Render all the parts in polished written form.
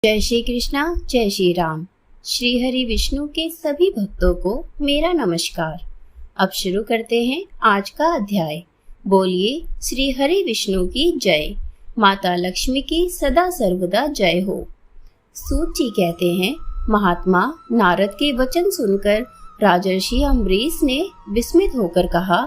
जय श्री कृष्णा, जय श्री राम। श्री हरि विष्णु के सभी भक्तों को मेरा नमस्कार। अब शुरू करते हैं आज का अध्याय। बोलिए श्री हरि विष्णु की जय, माता लक्ष्मी की सदा सर्वदा जय हो। सूत जी कहते हैं, महात्मा नारद के वचन सुनकर राजर्षि अम्बरीश ने विस्मित होकर कहा,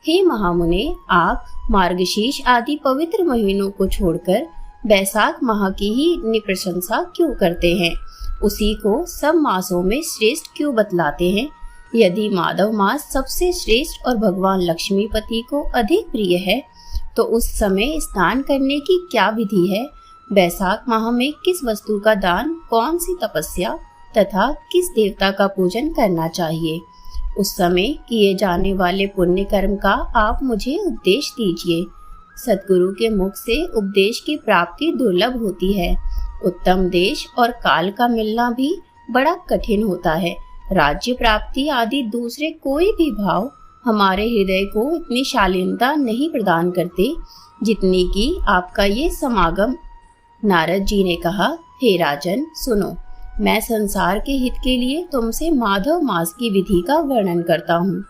हे महामुने, आप मार्गशीर्ष आदि पवित्र महीनों को छोड़कर बैसाख माह की ही प्रशंसा क्यों करते हैं? उसी को सब मासों में श्रेष्ठ क्यों बतलाते हैं? यदि माधव मास सबसे श्रेष्ठ और भगवान लक्ष्मीपति को अधिक प्रिय है, तो उस समय स्नान करने की क्या विधि है? बैसाख माह में किस वस्तु का दान, कौन सी तपस्या तथा किस देवता का पूजन करना चाहिए? उस समय किए जाने वाले पुण्य कर्म का आप मुझे उपदेश दीजिए। सद्गुरु के मुख से उपदेश की प्राप्ति दुर्लभ होती है। उत्तम देश और काल का मिलना भी बड़ा कठिन होता है। राज्य प्राप्ति आदि दूसरे कोई भी भाव हमारे हृदय को इतनी शालीनता नहीं प्रदान करते जितनी कि आपका ये समागम। नारद जी ने कहा, हे राजन सुनो, मैं संसार के हित के लिए तुमसे माधव मास की विधि का वर्णन करता हूँ।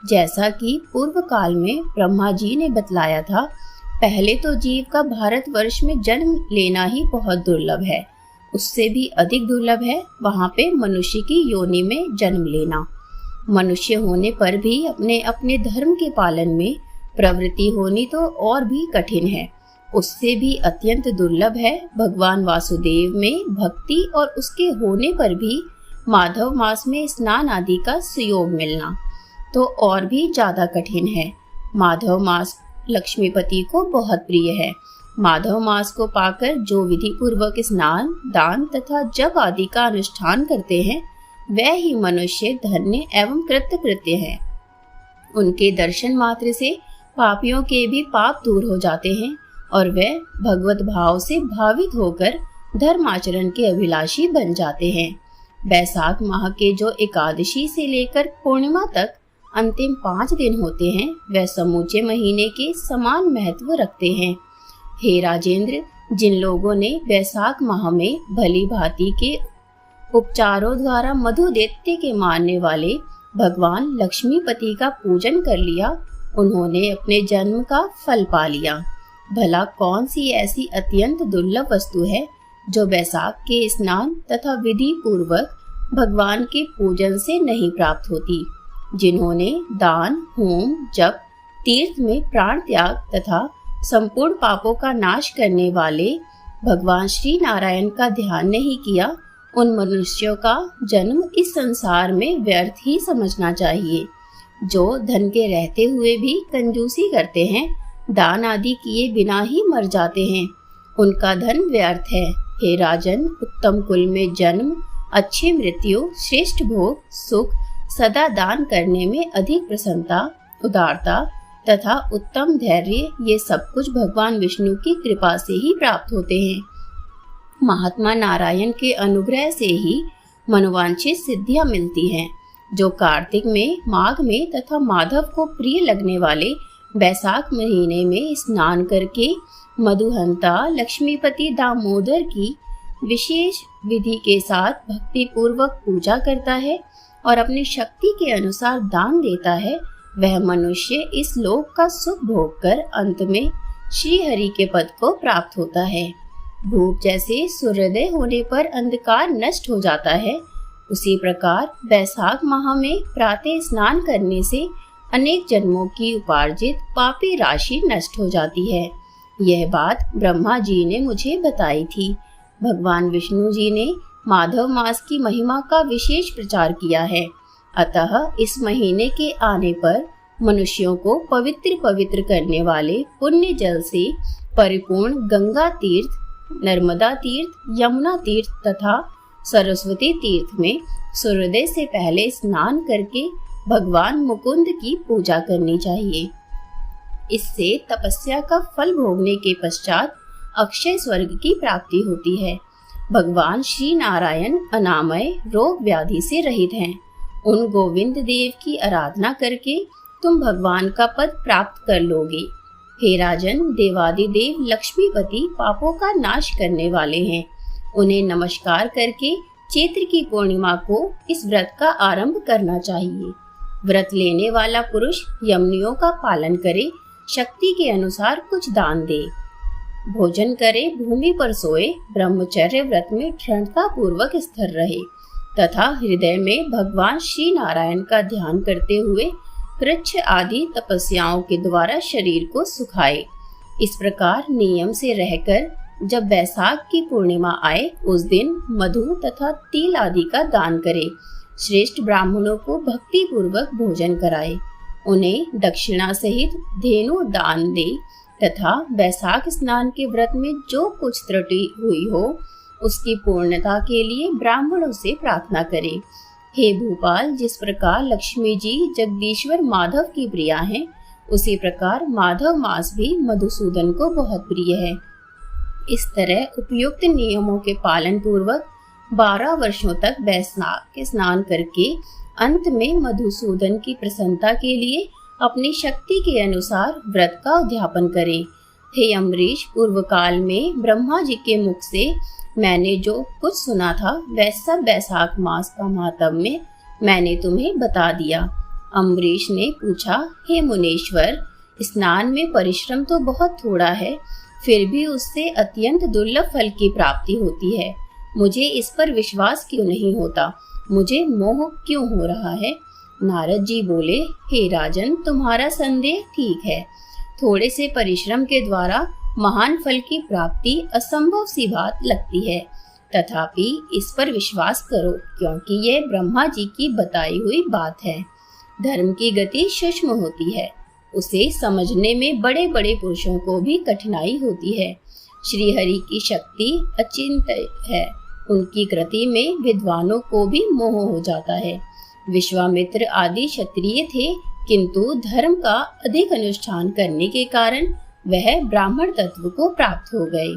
जैसा कि पूर्व काल में ब्रह्मा जी ने बतलाया था, पहले तो जीव का भारतवर्ष में जन्म लेना ही बहुत दुर्लभ है। उससे भी अधिक दुर्लभ है वहाँ पे मनुष्य की योनि में जन्म लेना। मनुष्य होने पर भी अपने अपने धर्म के पालन में प्रवृत्ति होनी तो और भी कठिन है। उससे भी अत्यंत दुर्लभ है भगवान वासुदेव में भक्ति और उसके होने पर भी माधव मास में स्नान आदि का सुयोग मिलना तो और भी ज्यादा कठिन है। माधव मास लक्ष्मीपति को बहुत प्रिय है। माधव मास को पाकर जो विधि पूर्वक स्नान, दान तथा जप आदि का अनुष्ठान करते हैं, वह ही मनुष्य धन्य एवं कृतकृत्य है। उनके दर्शन मात्र से पापियों के भी पाप दूर हो जाते हैं और वे भगवत भाव से भावित होकर धर्माचरण के अभिलाषी बन जाते हैं। बैसाख माह के जो एकादशी से लेकर पूर्णिमा तक अंतिम 5 दिन होते हैं, वह समूचे महीने के समान महत्व रखते हैं। हे राजेंद्र, जिन लोगों ने बैसाख माह में भली भांति के उपचारों द्वारा मधु दैत्य के मारने वाले भगवान लक्ष्मीपति का पूजन कर लिया, उन्होंने अपने जन्म का फल पा लिया। भला कौन सी ऐसी अत्यंत दुर्लभ वस्तु है जो बैसाख के स्नान तथा विधि पूर्वक भगवान के पूजन से नहीं प्राप्त होती? जिन्होंने दान, होम, जप, तीर्थ में प्राण त्याग तथा संपूर्ण पापों का नाश करने वाले भगवान श्री नारायण का ध्यान नहीं किया, उन मनुष्यों का जन्म इस संसार में व्यर्थ ही समझना चाहिए। जो धन के रहते हुए भी कंजूसी करते हैं, दान आदि किए बिना ही मर जाते हैं, उनका धन व्यर्थ है। हे राजन, उत्तम कुल में जन्म, अच्छी मृत्यु, श्रेष्ठ भोग, सुख, सदा दान करने में अधिक प्रसन्नता, उदारता तथा उत्तम धैर्य, ये सब कुछ भगवान विष्णु की कृपा से ही प्राप्त होते हैं। महात्मा नारायण के अनुग्रह से ही मनोवांछित सिद्धियां मिलती हैं। जो कार्तिक में, माघ में तथा माधव को प्रिय लगने वाले बैसाख महीने में स्नान करके मधुहंता लक्ष्मीपति दामोदर की विशेष विधि के साथ भक्ति पूर्वक पूजा करता है और अपनी शक्ति के अनुसार दान देता है, वह मनुष्य इस लोक का सुख भोग कर अंत में श्री हरि के पद को प्राप्त होता है। धूप जैसे सूर्योदय होने पर अंधकार नष्ट हो जाता है, उसी प्रकार बैसाख माह में प्रातः स्नान करने से अनेक जन्मों की उपार्जित पापी राशि नष्ट हो जाती है। यह बात ब्रह्मा जी ने मुझे बताई थी। भगवान विष्णु जी ने माधव मास की महिमा का विशेष प्रचार किया है। अतः इस महीने के आने पर मनुष्यों को पवित्र करने वाले पुण्य जल से परिपूर्ण गंगा तीर्थ, नर्मदा तीर्थ, यमुना तीर्थ तथा सरस्वती तीर्थ में सूर्योदय से पहले स्नान करके भगवान मुकुंद की पूजा करनी चाहिए। इससे तपस्या का फल भोगने के पश्चात अक्षय स्वर्ग की प्राप्ति होती है। भगवान श्री नारायण अनामय, रोग व्याधि से रहित हैं। उन गोविंद देव की आराधना करके तुम भगवान का पद प्राप्त कर लोगे। हे राजन, देवादिदेव लक्ष्मीपति पापों का नाश करने वाले हैं। उन्हें नमस्कार करके चैत्र की पूर्णिमा को इस व्रत का आरंभ करना चाहिए। व्रत लेने वाला पुरुष यमनियों का पालन करे, शक्ति के अनुसार कुछ दान दे, भोजन करे, भूमि पर सोए, ब्रह्मचर्य व्रत में दृढ़ता पूर्वक स्थिर रहे तथा हृदय में भगवान श्री नारायण का ध्यान करते हुए कृच्छ आदि तपस्याओं के द्वारा शरीर को सुखाए। इस प्रकार नियम से रहकर जब वैशाख की पूर्णिमा आए उस दिन मधु तथा तिल आदि का दान करे। श्रेष्ठ ब्राह्मणों को भक्ति पूर्वक भोजन कराए, उन्हें दक्षिणा सहित धेनु दान दे तथा वैशाख स्नान के व्रत में जो कुछ त्रुटि हुई हो उसकी पूर्णता के लिए ब्राह्मणों से प्रार्थना करे। हे भूपाल, जिस प्रकार लक्ष्मी जी जगदीश्वर माधव की प्रिया हैं, उसी प्रकार माधव मास भी मधुसूदन को बहुत प्रिय है। इस तरह उपयुक्त नियमों के पालन पूर्वक 12 वर्षों तक वैशाख के स्नान करके अंत में मधुसूदन की प्रसन्नता के लिए अपनी शक्ति के अनुसार व्रत का उद्यापन करें। हे अम्बरीश, पूर्व काल में ब्रह्मा जी के मुख से मैंने जो कुछ सुना था वह सब वैशाख मास का महात्म्य मैंने तुम्हें बता दिया। अम्बरीश ने पूछा, हे मुनीश्वर, स्नान में परिश्रम तो बहुत थोड़ा है, फिर भी उससे अत्यंत दुर्लभ फल की प्राप्ति होती है। मुझे इस पर विश्वास क्यों नहीं होता? मुझे मोह क्यों हो रहा है? नारद जी बोले, हे राजन, तुम्हारा संदेह ठीक है। थोड़े से परिश्रम के द्वारा महान फल की प्राप्ति असंभव सी बात लगती है, तथापि इस पर विश्वास करो, क्योंकि यह ब्रह्मा जी की बताई हुई बात है। धर्म की गति सूक्ष्म होती है, उसे समझने में बड़े बड़े पुरुषों को भी कठिनाई होती है। श्री हरि की शक्ति अचिंत्य है, उनकी कृति में विद्वानों को भी मोह हो जाता है। विश्वामित्र आदि क्षत्रिय थे, किंतु धर्म का अधिक अनुष्ठान करने के कारण वह ब्राह्मण तत्व को प्राप्त हो गए।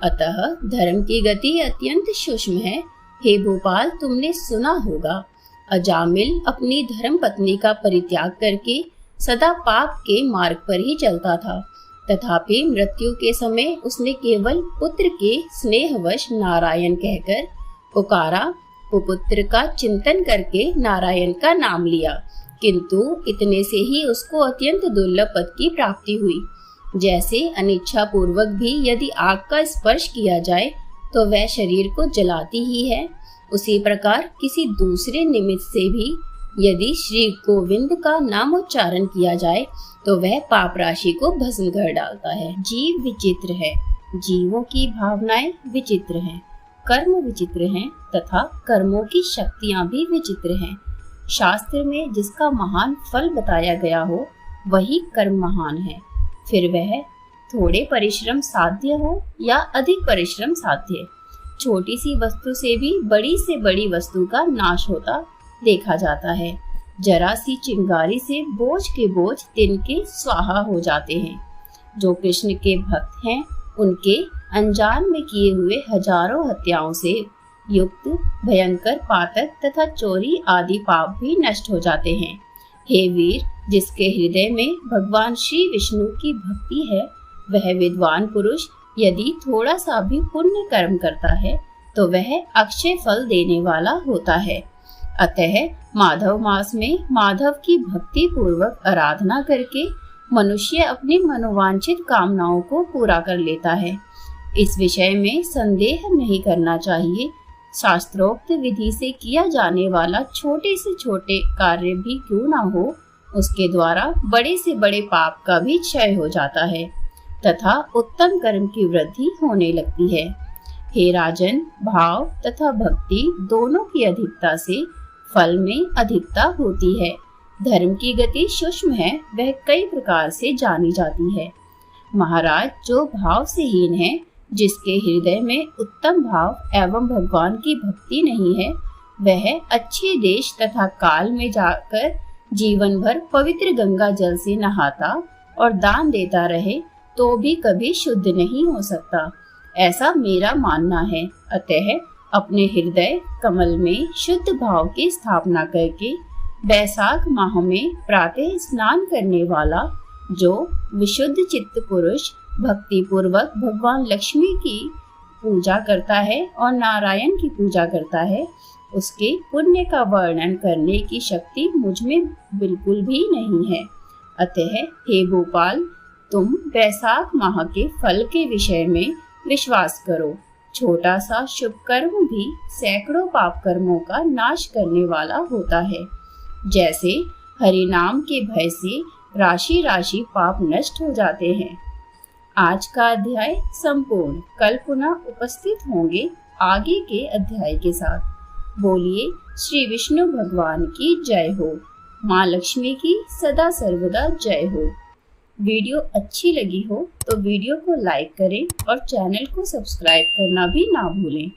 अतः धर्म की गति अत्यंत सूक्ष्म है। हे भोपाल, तुमने सुना होगा, अजामिल अपनी धर्म पत्नी का परित्याग करके सदा पाप के मार्ग पर ही चलता था, तथापि मृत्यु के समय उसने केवल पुत्र के स्नेहवश नारायण कहकर पुकारा। पुत्र का चिंतन करके नारायण का नाम लिया, किंतु इतने से ही उसको अत्यंत दुर्लभ पद की प्राप्ति हुई। जैसे अनिच्छा पूर्वक भी यदि आग का स्पर्श किया जाए तो वह शरीर को जलाती ही है, उसी प्रकार किसी दूसरे निमित्त से भी यदि श्री गोविंद का नामोच्चारण किया जाए तो वह पाप राशि को भस्म कर डालता है। जीव विचित्र है, जीवों की भावनाएं विचित्र हैं, कर्म विचित्र हैं तथा कर्मों की शक्तियां भी विचित्र हैं। शास्त्र में जिसका महान फल बताया गया हो वही कर्म महान है, फिर वह थोड़े परिश्रम साध्य हो या अधिक परिश्रम साध्य। छोटी सी वस्तु से भी बड़ी से बड़ी वस्तु का नाश होता देखा जाता है। जरा सी चिंगारी से बोझ के बोझ तिनके स्वाहा हो जाते हैं। जो कृष्ण के भक्त हैं उनके अनजान में किए हुए हजारों हत्याओं से युक्त भयंकर पातक तथा चोरी आदि पाप भी नष्ट हो जाते हैं। हे वीर, जिसके हृदय में भगवान श्री विष्णु की भक्ति है वह विद्वान पुरुष यदि थोड़ा सा भी पुण्य कर्म करता है तो वह अक्षय फल देने वाला होता है। अतः माधव मास में माधव की भक्ति पूर्वक आराधना करके मनुष्य अपनी मनोवांछित कामनाओं को पूरा कर लेता है। इस विषय में संदेह नहीं करना चाहिए। शास्त्रोक्त विधि से किया जाने वाला छोटे से छोटे कार्य भी क्यों ना हो, उसके द्वारा बड़े से बड़े पाप का भी क्षय हो जाता है तथा उत्तम कर्म की वृद्धि होने लगती है। हे राजन, भाव तथा भक्ति दोनों की अधिकता से फल में अधिकता होती है। धर्म की गति सूक्ष्म है, वह कई प्रकार से जानी जाती है। महाराज, जो भाव से हीन है, जिसके हृदय में उत्तम भाव एवं भगवान की भक्ति नहीं है, वह अच्छे देश तथा काल में जाकर जीवन भर पवित्र गंगा जल से नहाता और दान देता रहे तो भी कभी शुद्ध नहीं हो सकता, ऐसा मेरा मानना है। अतः अपने हृदय कमल में शुद्ध भाव की स्थापना करके वैशाख माह में प्रातः स्नान करने वाला जो विशुद्ध चित्त पुरुष भक्ति पूर्वक भगवान लक्ष्मी की पूजा करता है और नारायण की पूजा करता है, उसके पुण्य का वर्णन करने की शक्ति मुझ में बिल्कुल भी नहीं है। अतः हे गोपाल, तुम वैशाख माह के फल के विषय में विश्वास करो। छोटा सा शुभ कर्म भी सैकड़ों पाप कर्मों का नाश करने वाला होता है। जैसे हरि नाम के भय से राशि राशि पाप नष्ट हो जाते हैं। आज का अध्याय संपूर्ण। कल पुनः उपस्थित होंगे आगे के अध्याय के साथ। बोलिए श्री विष्णु भगवान की जय हो। माँ लक्ष्मी की सदा सर्वदा जय हो। वीडियो अच्छी लगी हो तो वीडियो को लाइक करें और चैनल को सब्सक्राइब करना भी ना भूलें।